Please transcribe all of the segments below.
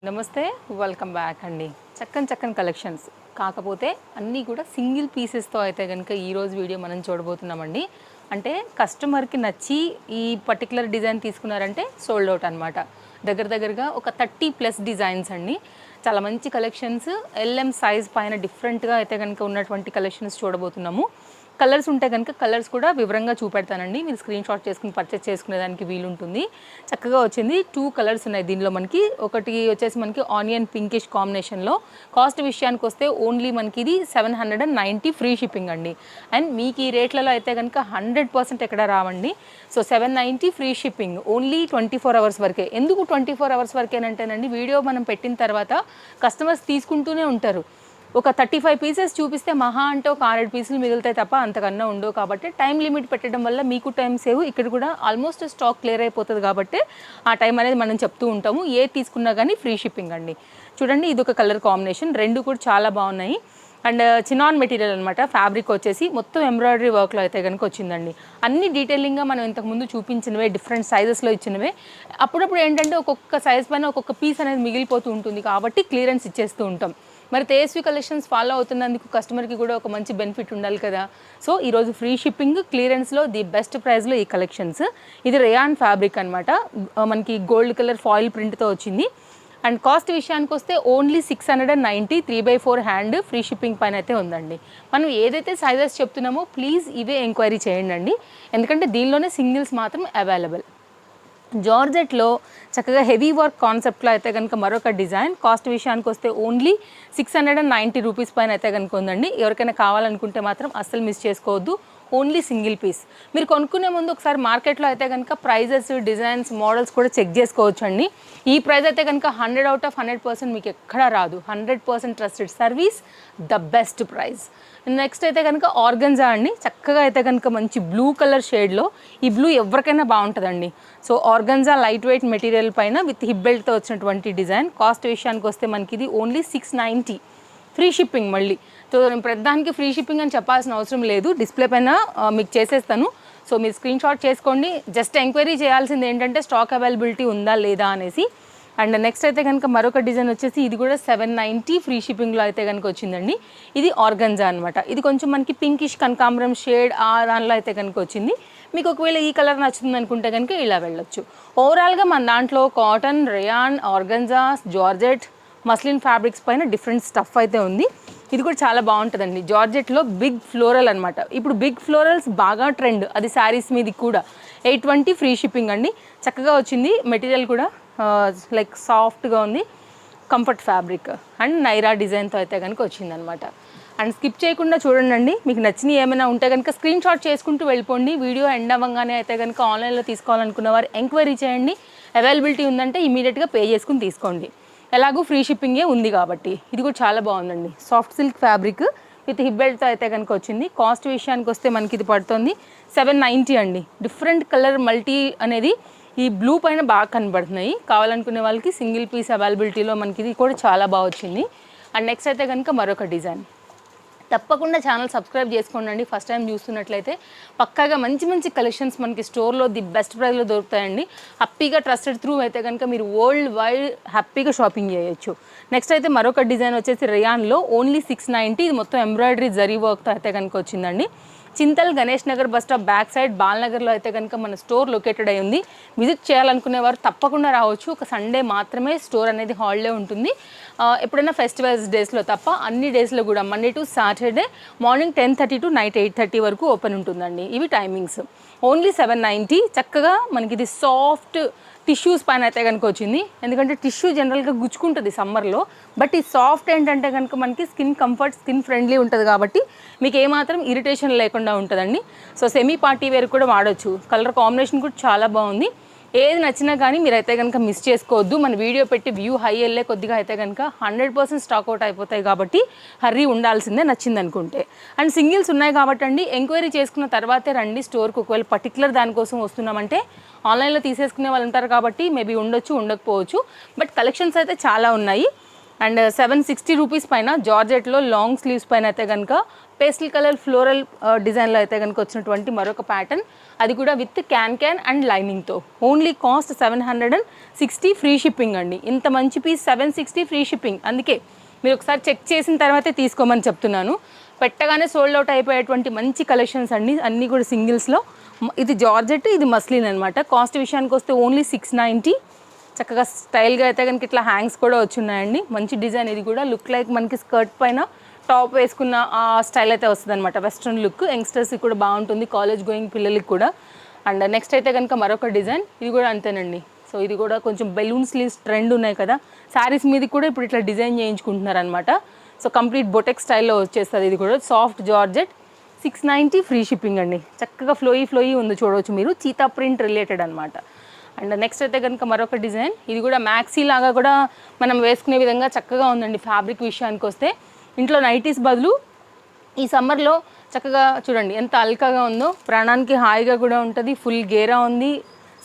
నమస్తే welcome back అండి. చక్కని కలెక్షన్స్ కాకపోతే అన్నీ కూడా సింగిల్ పీసెస్తో అయితే కనుక ఈరోజు వీడియో మనం చూడబోతున్నామండి. అంటే కస్టమర్కి నచ్చి ఈ పర్టికులర్ డిజైన్ తీసుకున్నారంటే సోల్డ్ అవుట్ అనమాట. దగ్గరగా ఒక 30+ డిజైన్స్ అండి. చాలా మంచి కలెక్షన్స్, ఎల్ఎం సైజ్ పైన డిఫరెంట్గా అయితే కనుక ఉన్నటువంటి కలెక్షన్స్ చూడబోతున్నాము. కలర్స్ ఉంటే కనుక కలర్స్ కూడా వివరంగా చూపెడతానండి. మీరు స్క్రీన్ షాట్ చేసుకుని పర్చేస్ చేసుకునేదానికి వీలుంటుంది. చక్కగా వచ్చింది. 2 కలర్స్ ఉన్నాయి దీనిలో మనకి. ఒకటి వచ్చేసి మనకి ఆనియన్ పింకిష్ కాంబినేషన్లో. కాస్ట్ విషయానికి వస్తే ఓన్లీ మనకి ఇది 790 ఫ్రీ షిప్పింగ్ అండి. అండ్ మీకు ఈ రేట్లలో అయితే కనుక 100% ఎక్కడ రావండి. So 790 free shipping only 24 hours వరకే. ఎందుకు 24 అవర్స్ వరకేనంటేనండి, వీడియో మనం పెట్టిన తర్వాత కస్టమర్స్ తీసుకుంటూనే ఉంటారు. ఒక 35 పీసెస్ చూపిస్తే మహా అంటే ఒక 6 పీసులు మిగులుతాయి తప్ప అంతకన్నా ఉండవు. కాబట్టి టైం లిమిట్ పెట్టడం వల్ల మీకు టైం సేవ్, ఇక్కడ కూడా ఆల్మోస్ట్ స్టాక్ క్లియర్ అయిపోతుంది కాబట్టి ఆ టైం అనేది మనం చెప్తూ ఉంటాము. ఏ తీసుకున్నా కానీ ఫ్రీ షిప్పింగ్ అండి. చూడండి, ఇది ఒక కలర్ కాంబినేషన్, రెండు కూడా చాలా బాగున్నాయి. అండ్ చినాన్ మెటీరియల్ అనమాట. ఫ్యాబ్రిక్ వచ్చేసి మొత్తం ఎంబ్రాయిడరీ వర్క్లో అయితే కనుక వచ్చిందండి. అన్ని డీటెయిలింగ్గా మనం ఇంతకుముందు చూపించినవే, డిఫరెంట్ సైజెస్లో ఇచ్చినవే. అప్పుడప్పుడు ఏంటంటే ఒక్కొక్క సైజ్ పైన ఒక్కొక్క పీస్ అనేది మిగిలిపోతూ ఉంటుంది కాబట్టి క్లియరెన్స్ ఇచ్చేస్తూ ఉంటాం. మరి తేజస్వి కలెక్షన్స్ ఫాలో అవుతున్నందుకు కస్టమర్కి కూడా ఒక మంచి బెనిఫిట్ ఉండాలి కదా. సో ఈరోజు ఫ్రీ షిప్పింగ్, క్లియరెన్స్లో ది బెస్ట్ ప్రైస్లో ఈ కలెక్షన్స్. ఇది రేయాన్ ఫ్యాబ్రిక్ అనమాట. మనకి గోల్డ్ కలర్ ఫాయిల్ ప్రింట్తో వచ్చింది. అండ్ కాస్ట్ విషయానికి వస్తే ఓన్లీ 690 3/4 హ్యాండ్ ఫ్రీ షిప్పింగ్ పైన అయితే ఉందండి. మనం ఏదైతే సైజెస్ చెప్తున్నామో ప్లీజ్ ఇవే ఎంక్వైరీ చేయండి అండి. ఎందుకంటే దీనిలోనే సింగిల్స్ మాత్రం అవైలబుల్. జార్జెట్లో చక్కగా హెవీ వర్క్ కాన్సెప్ట్లో అయితే కనుక మరొక డిజైన్. కాస్ట్ విషయానికి వస్తే ఓన్లీ 690 రూపీస్ పైన అయితే కనుక ఉందండి. ఎవరికైనా కావాలనుకుంటే మాత్రం అస్సలు మిస్ చేసుకోవద్దు. Only single piece. మీరు కొనుక్కునే ముందు ఒకసారి మార్కెట్లో అయితే కనుక ప్రైజెస్, డిజైన్స్, మోడల్స్ కూడా చెక్ చేసుకోవచ్చు అండి. ఈ ప్రైస్ అయితే కనుక 100 out of 100% మీకు ఎక్కడా రాదు. 100% trusted service, the best price. Next అయితే కనుక ఆర్గన్జా అండి. చక్కగా అయితే కనుక మంచి బ్లూ కలర్ షేడ్లో. ఈ బ్లూ ఎవరికైనా బాగుంటుందండి. So organza light weight material పైన విత్ హిప్ బెల్ట్తో వచ్చినటువంటి డిజైన్. కాస్ట్ విషయానికి వస్తే మనకి ఇది ఓన్లీ 690 ఫ్రీ షిప్పింగ్. మళ్ళీ సో నేను ప్రతిదానికి ఫ్రీ షిప్పింగ్ అని చెప్పాల్సిన అవసరం లేదు. డిస్ప్లే పైన మీకు చేసేస్తాను. సో మీరు స్క్రీన్ షాట్ చేసుకోండి. జస్ట్ ఎంక్వైరీ చేయాల్సింది ఏంటంటే స్టాక్ అవైలబిలిటీ ఉందా లేదా అనేసి. అండ్ నెక్స్ట్ అయితే కనుక మరొక డిజైన్ వచ్చేసి ఇది కూడా 790 ఫ్రీ షిప్పింగ్లో అయితే కనుక వచ్చిందండి. ఇది ఆర్గన్జా అనమాట. ఇది కొంచెం మనకి పింకిష్ కనకాంబరం షేడ్ ఆ దానిలో అయితే కనుక వచ్చింది. మీకు ఒకవేళ ఈ కలర్ నచ్చుతుంది అనుకుంటే కనుక ఇలా వెళ్ళొచ్చు. ఓవరాల్గా మన దాంట్లో cotton, rayon, organza, georgette, muslin fabrics పైన డిఫరెంట్ స్టఫ్ అయితే ఉంది. ఇది కూడా చాలా బాగుంటుందండి. జార్జెట్లో బిగ్ ఫ్లోరల్ అనమాట. ఇప్పుడు బిగ్ ఫ్లోరల్స్ బాగా ట్రెండ్. అది శారీస్ మీది కూడా 820 ఫ్రీ షిప్పింగ్ అండి. చక్కగా వచ్చింది. మెటీరియల్ కూడా లైక్ సాఫ్ట్గా ఉంది. కంఫర్ట్ ఫ్యాబ్రిక్ అండ్ నైరా డిజైన్తో అయితే కనుక వచ్చిందనమాట. అండ్ స్కిప్ చేయకుండా చూడండి. మీకు నచ్చినవి ఏమైనా ఉంటే కనుక స్క్రీన్ షాట్ చేసుకుంటూ వెళ్ళిపోండి. వీడియో ఎండ్ అవ్వగానే అయితే కనుక ఆన్లైన్లో తీసుకోవాలనుకున్న వారు ఎంక్వైరీ చేయండి. అవైలబిలిటీ ఉందంటే ఇమీడియట్గా పే చేసుకుని తీసుకోండి. ఎలాగూ ఫ్రీ షిప్పింగే ఉంది కాబట్టి. ఇది కూడా చాలా బాగుందండి. Soft silk fabric with hip బెల్ట్తో అయితే కనుక వచ్చింది. కాస్ట్ విషయానికి వస్తే మనకి ఇది పడుతుంది 790 అండి. డిఫరెంట్ కలర్ మల్టీ అనేది ఈ బ్లూ పైన బాగా కనబడుతున్నాయి. కావాలనుకునే వాళ్ళకి సింగిల్ పీస్ అవైలబిలిటీలో మనకి ఇది కూడా చాలా బాగా వచ్చింది. అండ్ నెక్స్ట్ అయితే కనుక మరొక డిజైన్. తప్పకుండా ఛానల్ సబ్స్క్రైబ్ చేసుకోండి. ఫస్ట్ టైం చూస్తున్నట్లయితే పక్కాగా మంచి కలెక్షన్స్ మనకి స్టోర్లో ది బెస్ట్ ప్రైస్లో దొరుకుతాయండి. హ్యాపీగా ట్రస్టెడ్ త్రూ అయితే కనుక మీరు వరల్డ్ వైడ్ హ్యాపీగా షాపింగ్ చేయొచ్చు. నెక్స్ట్ అయితే మరొక డిజైన్ వచ్చేసి రేయాన్లో ఓన్లీ 690. ఇది మొత్తం ఎంబ్రాయిడరీ జరీ వర్క్తో అయితే కనుక వచ్చిందండి. Chintal Ganesh Nagar bus stop back side బాల్నగర్లో అయితే కనుక మన స్టోర్ లొకేటెడ్ అయి ఉంది. విజిట్ చేయాలనుకునేవారు తప్పకుండా రావచ్చు. ఒక సండే మాత్రమే స్టోర్ అనేది హాలిడే ఉంటుంది. ఎప్పుడైనా ఫెస్టివల్స్ డేస్లో తప్ప అన్ని డేస్లో కూడా Monday to Saturday morning 10:30 to night 8:30 వరకు ఓపెన్ ఉంటుందండి. ఇవి టైమింగ్స్. ఓన్లీ 790. చక్కగా మనకి ఇది సాఫ్ట్ టిష్యూస్ పైన అయితే కనుక వచ్చింది. ఎందుకంటే టిష్యూ జనరల్గా గుచ్చుకుంటుంది సమ్మర్లో. బట్ ఈ సాఫ్ట్ ఏంటంటే కనుక మనకి స్కిన్ కంఫర్ట్, స్కిన్ ఫ్రెండ్లీ ఉంటుంది కాబట్టి మీకు ఏమాత్రం ఇరిటేషన్ లేకుండా ఉంటుందండి. సో సెమీ పార్టీ వేర్ కూడా వాడచ్చు. కలర్ కాంబినేషన్ కూడా చాలా బాగుంది. ఏది నచ్చినా కానీ మీరైతే కనుక మిస్ చేసుకోవద్దు. మన వీడియో పెట్టి వ్యూ హై వెళ్ళే కొద్దిగా అయితే కనుక 100% స్టాక్ అవుట్ అయిపోతాయి కాబట్టి హర్రీ ఉండాల్సిందే నచ్చింది అనుకుంటే. అండ్ సింగిల్స్ ఉన్నాయి కాబట్టి అండి ఎంక్వైరీ చేసుకున్న తర్వాతే రండి స్టోర్కి. ఒకవేళ పర్టికులర్ దానికోసం వస్తున్నామంటే ఆన్లైన్లో తీసేసుకునే వాళ్ళు ఉంటారు కాబట్టి మేబీ ఉండొచ్చు, ఉండకపోవచ్చు. బట్ కలెక్షన్స్ అయితే చాలా ఉన్నాయి. అండ్ 760 రూపీస్ పైన జార్జెట్లో లాంగ్ స్లీవ్స్ పైన అయితే కనుక పేస్టల్ కలర్ ఫ్లోరల్ డిజైన్లో అయితే కనుక వచ్చినటువంటి మరొక ప్యాటర్న్, అది కూడా విత్ క్యాన్ అండ్ లైనింగ్తో. ఓన్లీ కాస్ట్ 760 ఫ్రీ షిప్పింగ్ అండి. ఇంత మంచి పీస్ 760 ఫ్రీ షిప్పింగ్. అందుకే మీరు ఒకసారి చెక్ చేసిన తర్వాతే తీసుకోమని చెప్తున్నాను. పెట్టగానే సోల్డ్ అవుట్ అయిపోయేటువంటి మంచి కలెక్షన్స్ అండి, అన్నీ కూడా సింగిల్స్లో. ఇది జార్జెట్, ఇది మస్లిన్ అనమాట. కాస్ట్ విషయానికి వస్తే ఓన్లీ 690. చక్కగా స్టైల్గా అయితే కనుక ఇట్లా హ్యాంగ్స్ కూడా వచ్చున్నాయండి. మంచి డిజైన్. ఇది కూడా లుక్ లైక్ మనకి స్కర్ట్ పైన టాప్ వేసుకున్న ఆ స్టైల్ అయితే వస్తుంది అనమాట. వెస్ట్రన్ లుక్ యంగ్స్టర్స్కి కూడా బాగుంటుంది, కాలేజ్ గోయింగ్ పిల్లలకి కూడా. అండ్ నెక్స్ట్ అయితే కనుక మరొక డిజైన్, ఇది కూడా అంతేనండి. సో ఇది కూడా కొంచెం బెలూన్ స్లీవ్స్ ట్రెండ్ ఉన్నాయి కదా, శారీస్ మీద కూడా ఇప్పుడు ఇట్లా డిజైన్ చేయించుకుంటున్నారు అనమాట. సో కంప్లీట్ బొటెక్ స్టైల్లో వచ్చేస్తుంది. ఇది కూడా సాఫ్ట్ జార్జెట్, 690 ఫ్రీ షిప్పింగ్ అండి. చక్కగా ఫ్లోయీ ఉంది, చూడవచ్చు మీరు. చీతా ప్రింట్ రిలేటెడ్ అనమాట. అండ్ నెక్స్ట్ అయితే కనుక మరొక డిజైన్, ఇది కూడా మ్యాక్సీ లాగా కూడా మనం వేసుకునే విధంగా చక్కగా ఉందండి. ఫ్యాబ్రిక్ విషయానికి వస్తే ఇంట్లో నైటీస్ బదులు ఈ సమ్మర్లో చక్కగా చూడండి ఎంత అల్కాగా ఉందో, ప్రాణానికి హాయిగా కూడా ఉంటుంది. ఫుల్ గేరా ఉంది,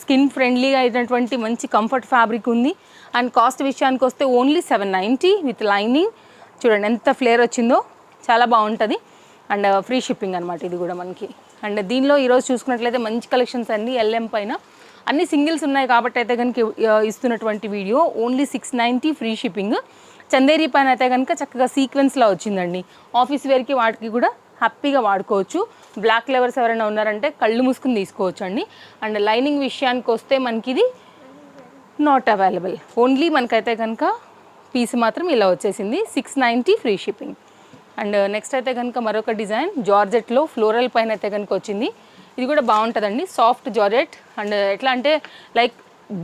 స్కిన్ ఫ్రెండ్లీగా అయినటువంటి మంచి కంఫర్ట్ ఫ్యాబ్రిక్ ఉంది. అండ్ కాస్ట్ విషయానికి వస్తే ఓన్లీ 790 విత్ లైనింగ్. చూడండి ఎంత ఫ్లేర్ వచ్చిందో, చాలా బాగుంటుంది. అండ్ ఫ్రీ షిప్పింగ్ అనమాట ఇది కూడా మనకి. అండ్ దీనిలో ఈరోజు చూసుకున్నట్లయితే మంచి కలెక్షన్స్ అన్ని LM పైన అన్ని సింగిల్స్ ఉన్నాయి కాబట్టి అయితే కనుక ఇస్తున్నటువంటి video. Only 690 free shipping. Chanderi పైన అయితే కనుక చక్కగా సీక్వెన్స్లో వచ్చిందండి. ఆఫీస్ వేర్కి వాటికి కూడా హ్యాపీగా వాడుకోవచ్చు. బ్లాక్ లెవర్స్ ఎవరైనా ఉన్నారంటే కళ్ళు మూసుకుని తీసుకోవచ్చు అండి. అండ్ లైనింగ్ విషయానికి వస్తే మనకి ఇది నాట్ అవైలబుల్. ఓన్లీ మనకైతే కనుక పీస్ మాత్రం ఇలా వచ్చేసింది. 690 ఫ్రీ షిప్పింగ్. అండ్ నెక్స్ట్ అయితే కనుక మరొక డిజైన్ జార్జెట్లో ఫ్లోరల్ పైన అయితే కనుక వచ్చింది. ఇది కూడా బాగుంటుందండి, సాఫ్ట్ జార్జెట్. అండ్ ఎట్లా అంటే లైక్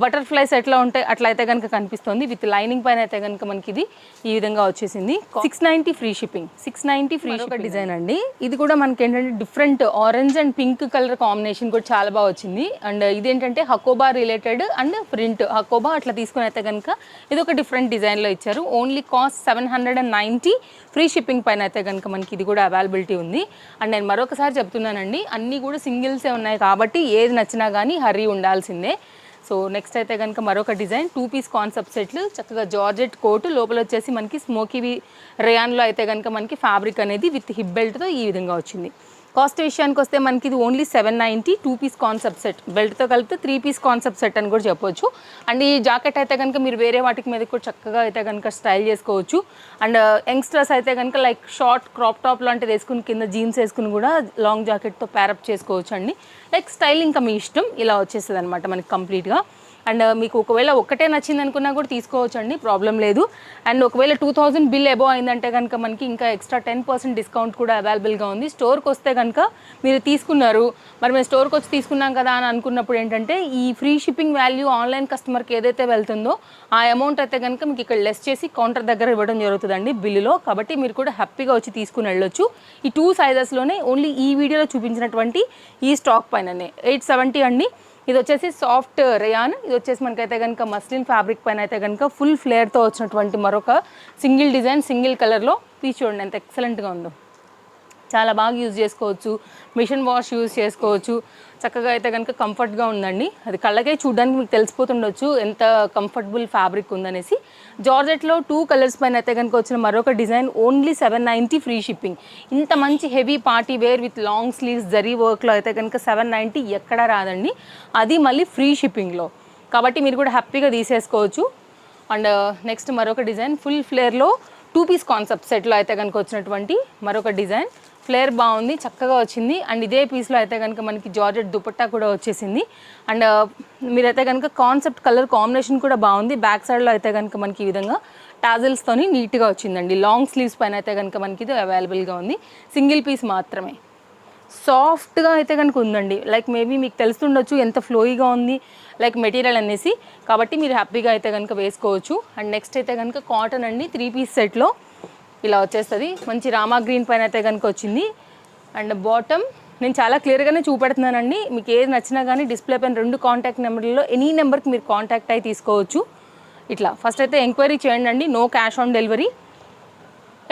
బటర్ఫ్లైస్ ఎట్లా ఉంటాయి అట్లా అయితే కనుక కనిపిస్తుంది. విత్ లైనింగ్ పైన అయితే కనుక మనకి ఇది ఈ విధంగా వచ్చేసింది. 690 free shipping. 690 free shipping design అండి. ఇది కూడా మనకి ఏంటంటే different orange and pink colour combination కూడా చాలా బాగా వచ్చింది. అండ్ ఇదేంటంటే Hakoba related and print Hakoba అట్లా తీసుకుని అయితే కనుక ఇది ఒక డిఫరెంట్ డిజైన్లో ఇచ్చారు. ఓన్లీ కాస్ట్ 790 ఫ్రీ షిప్పింగ్ పైన అయితే కనుక మనకి ఇది కూడా అవైలబిలిటీ ఉంది. అండ్ నేను మరొకసారి చెప్తున్నానండి, అన్నీ కూడా సింగిల్సే ఉన్నాయి కాబట్టి ఏది నచ్చినా కానీ హరీ ఉండాల్సిందే. సో నెక్స్ట్ అయితే కనుక మరొక డిజైన్ 2 పీస్ కాన్సెప్ట్ సెట్లు, చక్కగా జార్జెట్ కోట్, లోపల వచ్చేసి మనకి స్మోకీ రేయాన్లో అయితే కనుక మనకి ఫ్యాబ్రిక్ అనేది విత్ హిప్ బెల్ట్తో ఈ విధంగా వచ్చింది. కాస్ట్ విషయానికి వస్తే మనకి ఇది ఓన్లీ 790 2 పీస్ కాన్సెప్ట్ సెట్. బెల్ట్తో కలిపితే 3 పీస్ కాన్సెప్ట్ సెట్ అని కూడా చెప్పొచ్చు. అండ్ ఈ జాకెట్ అయితే కనుక మీరు వేరే వాటికి మీద కూడా చక్కగా అయితే కనుక స్టైల్ చేసుకోవచ్చు. అండ్ యంగ్స్టర్స్ అయితే కనుక లైక్ షార్ట్ క్రాప్ టాప్ లాంటిది వేసుకుని కింద జీన్స్ వేసుకుని కూడా లాంగ్ జాకెట్తో ప్యారప్ చేసుకోవచ్చు అండి. లైక్ స్టైల్ ఇంకా మీ ఇష్టం, ఇలా వచ్చేస్తుంది అనమాట మనకి కంప్లీట్గా. అండ్ మీకు ఒకవేళ ఒక్కటే నచ్చింది అనుకున్నా కూడా తీసుకోవచ్చు అండి, ప్రాబ్లం లేదు. అండ్ ఒకవేళ 2000 బిల్ అబోవ్ అయిందంటే కనుక మనకి ఇంకా ఎక్స్ట్రా 10% డిస్కౌంట్ కూడా అవైలబుల్గా ఉంది. స్టోర్కి వస్తే కనుక మీరు తీసుకున్నారు, మరి మేము స్టోర్కి వచ్చి తీసుకున్నాం కదా అని అనుకున్నప్పుడు ఏంటంటే ఈ ఫ్రీ షిప్పింగ్ వాల్యూ ఆన్లైన్ కస్టమర్కి ఏదైతే వెళ్తుందో ఆ అమౌంట్ అయితే కనుక మీకు ఇక్కడ లెస్ చేసి కౌంటర్ దగ్గర ఇవ్వడం జరుగుతుందండి బిల్లులో. కాబట్టి మీరు కూడా హ్యాపీగా వచ్చి తీసుకుని వెళ్ళొచ్చు. ఈ 2 సైజెస్లోనే ఓన్లీ ఈ వీడియోలో చూపించినటువంటి ఈ స్టాక్ పైననే 870 అండి. ఇది వచ్చేసి సాఫ్ట్ రేయాన్, ఇది వచ్చేసి మనకైతే కనుక మస్లిన్ ఫ్యాబ్రిక్ పైన అయితే కనుక ఫుల్ ఫ్లేర్తో వచ్చినటువంటి మరొక సింగిల్ డిజైన్ సింగిల్ కలర్లో. పీస్ చూడండి ఎంత ఎక్సలెంట్గా ఉందో, చాలా బాగా యూజ్ చేసుకోవచ్చు. మిషన్ వాష్ యూజ్ చేసుకోవచ్చు. చక్కగా అయితే కనుక కంఫర్ట్గా ఉందండి. అది కళ్ళకే చూడడానికి మీకు తెలిసిపోతుండొచ్చు ఎంత కంఫర్టబుల్ ఫ్యాబ్రిక్ ఉందనేసి. జార్జెట్లో 2 కలర్స్ పైన అయితే కనుక వచ్చిన మరొక డిజైన్ ఓన్లీ 790 ఫ్రీ షిప్పింగ్. ఇంత మంచి heavy party wear with long sleeves zari వర్క్లో అయితే కనుక 790 ఎక్కడా రాదండి, అది మళ్ళీ ఫ్రీ షిప్పింగ్లో. కాబట్టి మీరు కూడా హ్యాపీగా తీసేసుకోవచ్చు. అండ్ నెక్స్ట్ మరొక డిజైన్ ఫుల్ ఫ్లేర్లో 2 పీస్ కాన్సెప్ట్ సెట్లో అయితే కనుక వచ్చినటువంటి మరొక డిజైన్. ఫ్లేర్ బాగుంది, చక్కగా వచ్చింది. అండ్ ఇదే పీస్లో అయితే కనుక మనకి జార్జెట్ దుపట్టా కూడా వచ్చేసింది. అండ్ మీరైతే కనుక కాన్సెప్ట్ కలర్ కాంబినేషన్ కూడా బాగుంది. బ్యాక్ సైడ్లో అయితే కనుక మనకి ఈ విధంగా టాజిల్స్తోని నీట్గా వచ్చిందండి. లాంగ్ స్లీవ్స్ పైన అయితే కనుక మనకి ఇది అవైలబుల్గా ఉంది. సింగిల్ పీస్ మాత్రమే. సాఫ్ట్గా అయితే కనుక ఉందండి. లైక్ మేబీ మీకు తెలుస్తుండొచ్చు ఎంత ఫ్లోయిగా ఉంది లైక్ మెటీరియల్ అనేసి. కాబట్టి మీరు హ్యాపీగా అయితే కనుక వేసుకోవచ్చు. అండ్ నెక్స్ట్ అయితే కనుక కాటన్ అండి, 3 పీస్ సెట్లో ఇలా వచ్చేస్తుంది. మంచి రామా గ్రీన్ పైన అయితే కనుక వచ్చింది. అండ్ బాటమ్ నేను చాలా క్లియర్గానే చూపెడుతున్నానండి. మీకు ఏది నచ్చినా కానీ డిస్ప్లే పైన 2 కాంటాక్ట్ నెంబర్లలో ఎనీ నెంబర్కి మీరు కాంటాక్ట్ అయి తీసుకోవచ్చు. ఇట్లా ఫస్ట్ అయితే ఎంక్వైరీ చేయండి అండి, నో క్యాష్ ఆన్ డెలివరీ.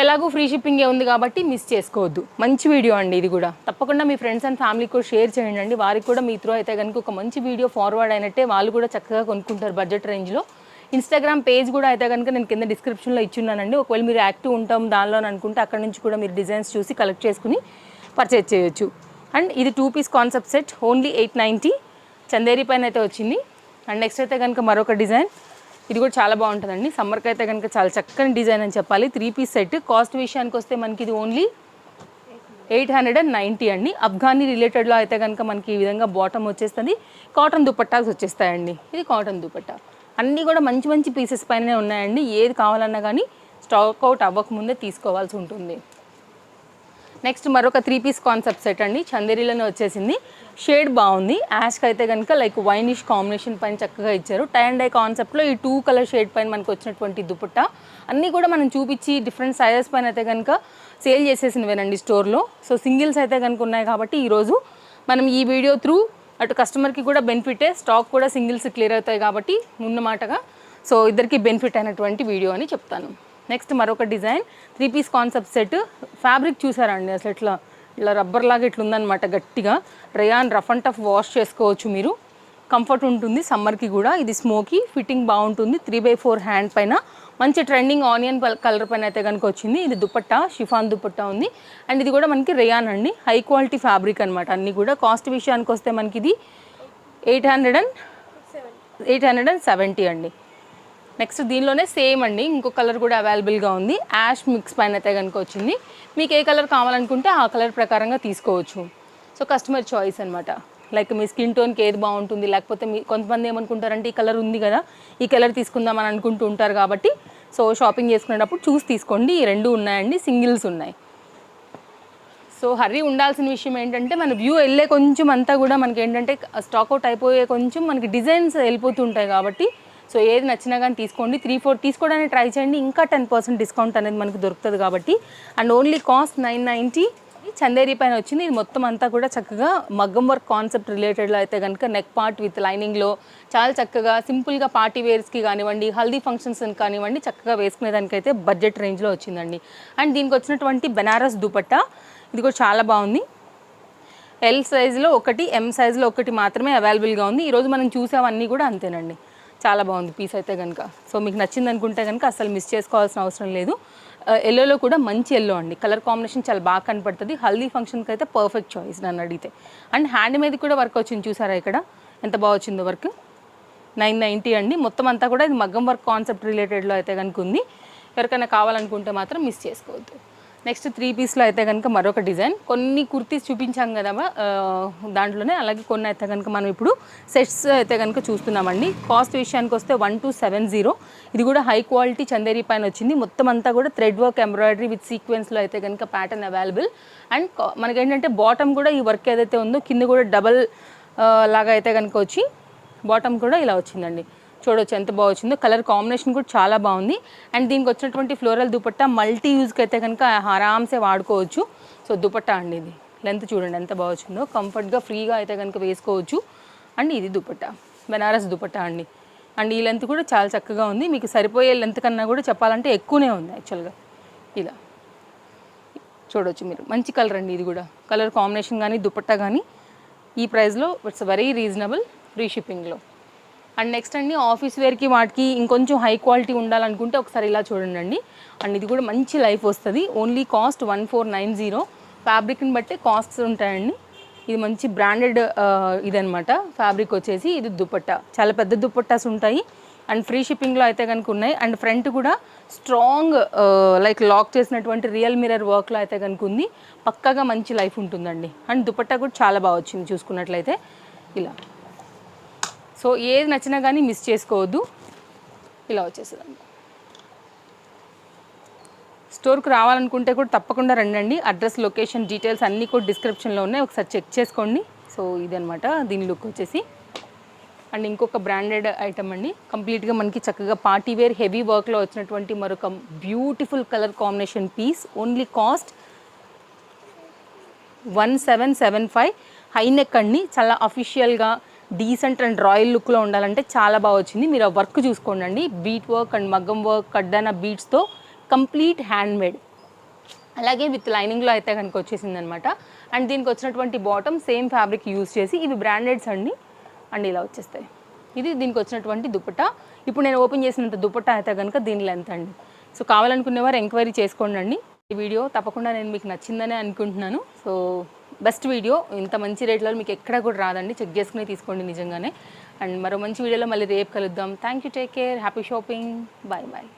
ఎలాగో ఫ్రీ షిప్పింగే ఉంది కాబట్టి మిస్ చేసుకోవద్దు. మంచి వీడియో అండి ఇది కూడా. తప్పకుండా మీ ఫ్రెండ్స్ అండ్ ఫ్యామిలీకి కూడా షేర్ చేయండి అండి. వారికి కూడా మీ త్రూ అయితే కనుక ఒక మంచి వీడియో ఫార్వర్డ్ అయినట్టే, వాళ్ళు కూడా చక్కగా కొనుక్కుంటారు బడ్జెట్ రేంజ్లో. ఇన్స్టాగ్రామ్ పేజ్ కూడా అయితే కనుక నేను కింద డిస్క్రిప్షన్లో ఇచ్చున్నానండి. ఒకవేళ మీరు యాక్టివ్ ఉంటాం దానిలో అనుకుంటే అక్కడ నుంచి కూడా మీరు డిజైన్స్ చూసి కలెక్ట్ చేసుకుని పర్చేజ్ చేయొచ్చు. అండ్ ఇది 2 piece concept set only 890 Chanderi పైన అయితే వచ్చింది. అండ్ నెక్స్ట్ అయితే కనుక మరొక డిజైన్, ఇది కూడా చాలా బాగుంటుందండి. సమ్మర్కి అయితే కనుక చాలా చక్కని డిజైన్ అని చెప్పాలి. 3 పీస్ సెట్. కాస్ట్ విషయానికి వస్తే మనకి ఇది ఓన్లీ 890 అండి. అఫ్ఘానీ రిలేటెడ్లో అయితే కనుక మనకి ఈ విధంగా బాటమ్ వచ్చేస్తుంది, కాటన్ దుపట్టాస్ వచ్చేస్తాయండి. ఇది కాటన్ దుపట్టా. అన్నీ కూడా మంచి మంచి పీసెస్ పైనే ఉన్నాయండి. ఏది కావాలన్నా కానీ స్టాక్ అవుట్ అవ్వకముందే తీసుకోవాల్సి ఉంటుంది. నెక్స్ట్ మరొక 3 పీస్ కాన్సెప్ట్ సెట్ అండి. చందేరీలోనే వచ్చేసింది. షేడ్ బాగుంది. యాష్కి అయితే కనుక లైక్ వైనిష్ కాంబినేషన్ పైన చక్కగా ఇచ్చారు. టై అండ్ డై కాన్సెప్ట్లో ఈ 2 కలర్ షేడ్ పైన మనకు వచ్చినటువంటి దుపట్టా అన్నీ కూడా మనం చూపించి డిఫరెంట్ సైజెస్ పైన అయితే కనుక సేల్ చేసేసినవేనండి స్టోర్లో. సో సింగిల్స్ అయితే కనుక ఉన్నాయి కాబట్టి ఈరోజు మనం ఈ వీడియో త్రూ అటు కస్టమర్కి కూడా బెనిఫిటే, స్టాక్ కూడా సింగిల్స్ క్లియర్ అవుతాయి కాబట్టి ఉన్నమాటగా సో ఇద్దరికి బెనిఫిట్ అయినటువంటి వీడియో అని చెప్తాను. నెక్స్ట్ మరొక design 3 piece concept set. Fabric చూసారండి అసలు ఇలా రబ్బర్ లాగా ఇట్లా ఉందన్నమాట గట్టిగా. Rayon rough and tough wash చేసుకోవచ్చు మీరు, కంఫర్ట్ ఉంటుంది సమ్మర్కి కూడా. ఇది స్మోకీ ఫిట్టింగ్ బాగుంటుంది. 3/4 హ్యాండ్ పైన మంచి ట్రెండింగ్ ఆనియన్ కలర్ పైన అయితే కనుక వచ్చింది. ఇది దుపట్టా షిఫాన్ దుపట్టా ఉంది. అండ్ ఇది కూడా మనకి రేయాన్ అండి, హై క్వాలిటీ ఫ్యాబ్రిక్ అనమాట. అన్నీ కూడా కాస్ట్ విషయానికి వస్తే మనకి ఇది 870 అండి. నెక్స్ట్ దీనిలోనే సేమ్ అండి, ఇంకో కలర్ కూడా అవైలబుల్గా ఉంది. యాష్ మిక్స్ పైన అయితే కనుక వచ్చింది. మీకు ఏ కలర్ కావాలనుకుంటే ఆ కలర్ ప్రకారంగా తీసుకోవచ్చు. సో కస్టమర్ చాయిస్ అనమాట. లైక్ మీ స్కిన్ టోన్కి ఏది బాగుంటుంది, లేకపోతే మీ కొంతమంది ఏమనుకుంటారంటే ఈ కలర్ ఉంది కదా ఈ కలర్ తీసుకుందామని అనుకుంటూ ఉంటారు కాబట్టి సో షాపింగ్ చేసుకునేటప్పుడు చూసి తీసుకోండి. ఈ 2 ఉన్నాయండి, సింగిల్స్ ఉన్నాయి. సో హర్రీ ఉండాల్సిన విషయం ఏంటంటే మన వ్యూ వెళ్ళే కొంచెం అంతా కూడా మనకి ఏంటంటే స్టాక్అవుట్ అయిపోయే కొంచెం మనకి డిజైన్స్ వెళ్ళిపోతుంటాయి కాబట్టి సో ఏది నచ్చినా కానీ తీసుకోండి. 3-4 తీసుకోవడానికి ట్రై చేయండి. ఇంకా 10% డిస్కౌంట్ అనేది మనకి దొరుకుతుంది కాబట్టి. అండ్ ఓన్లీ కాస్ట్ 990 చందేరి పైన వచ్చింది. ఇది మొత్తం అంతా కూడా చక్కగా మగ్గం వర్క్ కాన్సెప్ట్ రిలేటెడ్లో అయితే కనుక నెక్ పార్ట్ విత్ లైనింగ్లో చాలా చక్కగా సింపుల్గా పార్టీ వేర్స్కి కానివ్వండి, హల్దీ ఫంక్షన్స్ కానివ్వండి చక్కగా వేసుకునేదానికైతే బడ్జెట్ రేంజ్లో వచ్చిందండి. అండ్ దీనికి వచ్చినటువంటి బెనారస్ దుపట్టా ఇది కూడా చాలా బాగుంది. ఎల్ సైజులో ఒకటి, ఎం సైజులో ఒకటి మాత్రమే అవైలబుల్గా ఉంది. ఈరోజు మనం చూసేవన్నీ కూడా అంతేనండి. చాలా బాగుంది పీస్ అయితే కనుక. సో మీకు నచ్చింది అనుకుంటే కనుక అసలు మిస్ చేసుకోవాల్సిన అవసరం లేదు. ఎల్లోలో కూడా మంచి ఎల్లో అండి, కలర్ కాంబినేషన్ చాలా బాగా కనపడుతుంది. హల్దీ ఫంక్షన్కి అయితే పర్ఫెక్ట్ చాయిస్ నన్ను అడిగితే. అండ్ హ్యాండ్ మీద కూడా వర్క్ వచ్చింది చూసారా ఇక్కడ ఎంత బాగా వచ్చిందో వర్క్. 990 అండి. మొత్తం అంతా కూడా ఇది మగ్గం వర్క్ కాన్సెప్ట్ రిలేటెడ్లో అయితే కనుక ఉంది. ఎవరికైనా కావాలనుకుంటే మాత్రం మిస్ చేసుకోవద్దు. నెక్స్ట్ 3 పీస్లో అయితే కనుక మరొక డిజైన్. కొన్ని కుర్తీస్ చూపించాం కదా దాంట్లోనే, అలాగే కొన్ని అయితే కనుక మనం ఇప్పుడు సెట్స్ అయితే కనుక చూస్తున్నామండి. కాస్ట్ విషయానికి వస్తే 1270. ఇది కూడా హై క్వాలిటీ చందేరి పైన వచ్చింది. మొత్తం అంతా కూడా థ్రెడ్ వర్క్ ఎంబ్రాయిడరీ విత్ సీక్వెన్స్లో అయితే కనుక ప్యాటర్న్ అవైలబుల్. అండ్ మనకేంటంటే బాటమ్ కూడా ఈ వర్క్ ఏదైతే ఉందో కింద కూడా డబల్ లాగా అయితే కనుక వచ్చి బాటమ్ కూడా ఇలా వచ్చిందండి. చూడవచ్చు ఎంత బాగా వచ్చిందో. కలర్ కాంబినేషన్ కూడా చాలా బాగుంది. అండ్ దీనికి వచ్చినటువంటి ఫ్లోరల్ దుపట్టా మల్టీ యూజ్కి అయితే కనుక ఆరామ్సే వాడుకోవచ్చు. సో దుపట్టా అండి, ఇది లెంత్ చూడండి ఎంత బాగా వచ్చిందో. కంఫర్ట్గా ఫ్రీగా అయితే కనుక వేసుకోవచ్చు. అండ్ ఇది దుపట్టా బెనారస్ దుపట్టా అండి. అండ్ ఈ లెంత్ కూడా చాలా చక్కగా ఉంది. మీకు సరిపోయే లెంత్ కన్నా కూడా చెప్పాలంటే ఎక్కువనే ఉంది యాక్చువల్గా. ఇలా చూడవచ్చు మీరు. మంచి కలర్ అండి ఇది కూడా. కలర్ కాంబినేషన్ కానీ దుపట్టా కానీ ఈ ప్రైస్లో ఇట్స్ వెరీ రీజనబుల్, ఫ్రీ షిప్పింగ్లో. అండ్ నెక్స్ట్ అండి ఆఫీస్ వేర్కి వాటికి ఇంకొంచెం హై క్వాలిటీ ఉండాలనుకుంటే ఒకసారి ఇలా చూడండి. అండ్ ఇది కూడా మంచి లైఫ్ వస్తుంది. Only cost 1490. ఫ్యాబ్రిక్ని బట్టి కాస్ట్స్ ఉంటాయండి. ఇది మంచి బ్రాండెడ్ ఇదనమాట ఫ్యాబ్రిక్ వచ్చేసి. ఇది దుపట్టా చాలా పెద్ద దుపట్టాస్ ఉంటాయి. అండ్ ఫ్రీ షిప్పింగ్లో అయితే కనుక ఉన్నాయి. అండ్ ఫ్రంట్ కూడా స్ట్రాంగ్ లైక్ లాక్ చేసినటువంటి రియల్ మిర్రర్ వర్క్లో అయితే కనుక ఉంది. పక్కాగా మంచి లైఫ్ ఉంటుందండి. అండ్ దుపట్టా కూడా చాలా బాగా వచ్చింది చూసుకున్నట్లయితే ఇలా. సో ఏది నచ్చినా కానీ మిస్ చేసుకోవద్దు. ఇలా వచ్చేస్తుందండి. స్టోర్కి రావాలనుకుంటే కూడా తప్పకుండా రండి. అడ్రస్, లొకేషన్, డీటెయిల్స్ అన్నీ కూడా డిస్క్రిప్షన్లో ఉన్నాయి, ఒకసారి చెక్ చేసుకోండి. సో ఇదనమాట దీని లుక్ వచ్చేసి. అండ్ ఇంకొక బ్రాండెడ్ ఐటమ్ అండి. కంప్లీట్గా మనకి చక్కగా పార్టీ వేర్ హెవీ వర్క్లో వచ్చినటువంటి మరొక beautiful colour combination piece. Only cost 1775. High neck అండి, చాలా అఫీషియల్గా డీసెంట్ అండ్ రాయల్ లుక్లో ఉండాలంటే చాలా బాగా వచ్చింది. మీరు ఆ వర్క్ చూసుకోండి. బీట్ వర్క్ అండ్ మగ్గం వర్క్ కడ్డాన బీట్స్తో కంప్లీట్ హ్యాండ్ మేడ్, అలాగే విత్ లైనింగ్లో అయితే కనుక వచ్చేసింది అనమాట. అండ్ దీనికి వచ్చినటువంటి బాటమ్ సేమ్ ఫ్యాబ్రిక్ యూజ్ చేసి, ఇవి బ్రాండెడ్స్ అండి. అండ్ ఇలా వచ్చేస్తాయి. ఇది దీనికి వచ్చినటువంటి దుపట్టా. ఇప్పుడు నేను ఓపెన్ చేసినంత దుపట్టా అయితే కనుక దీని లెంత్ అండి. సో కావాలనుకునేవారు ఎంక్వైరీ చేసుకోండి. ఈ వీడియో తప్పకుండా నేను మీకు నచ్చిందనే అనుకుంటున్నాను. సో బెస్ట్ వీడియో, ఇంత మంచి రేట్లలో మీకు ఎక్కడ కూడా రాదండి, చెక్ చేసుకుని తీసుకోండి నిజంగానే. అండ్ మరో మంచి వీడియోలో మళ్ళీ రేపు కలుద్దాం. Thank you, take care, happy shopping, bye bye.